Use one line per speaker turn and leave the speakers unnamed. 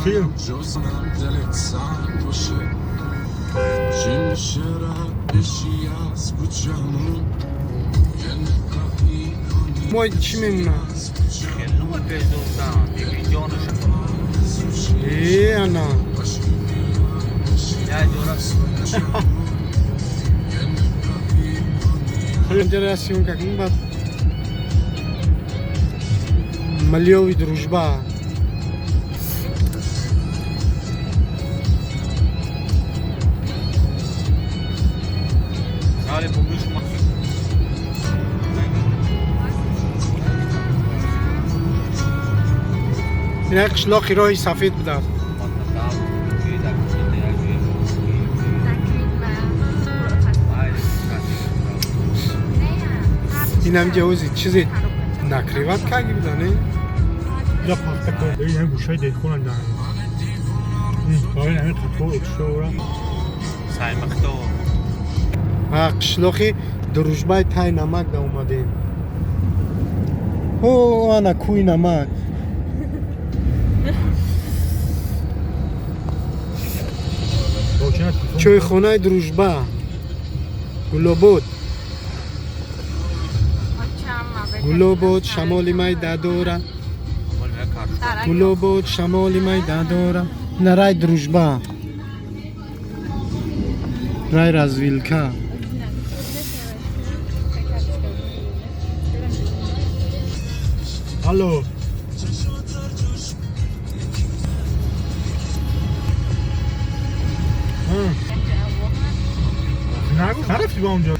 فیلم ما چی میمونه؟ ای انا Интересно, как мы Малёвый дружба. این قشلاقی راهی سفید بوده. این هم جوزی چیزی نکریوت کردی بوده نه؟
یا پخته کرده این همه گوشه دیدخونن دارن این همه خطو اکشورا
سعی مختو
قشلاقی دروژبای تای نمک دا اومدیم. او انا کوی نمک چوی خونه دروژبا گلوبود گلوبود شمالی مای دادورا گلوبود شمالی مای دادورا نرای دروژبا رای رزویلکا
الو نرفتی با اونجا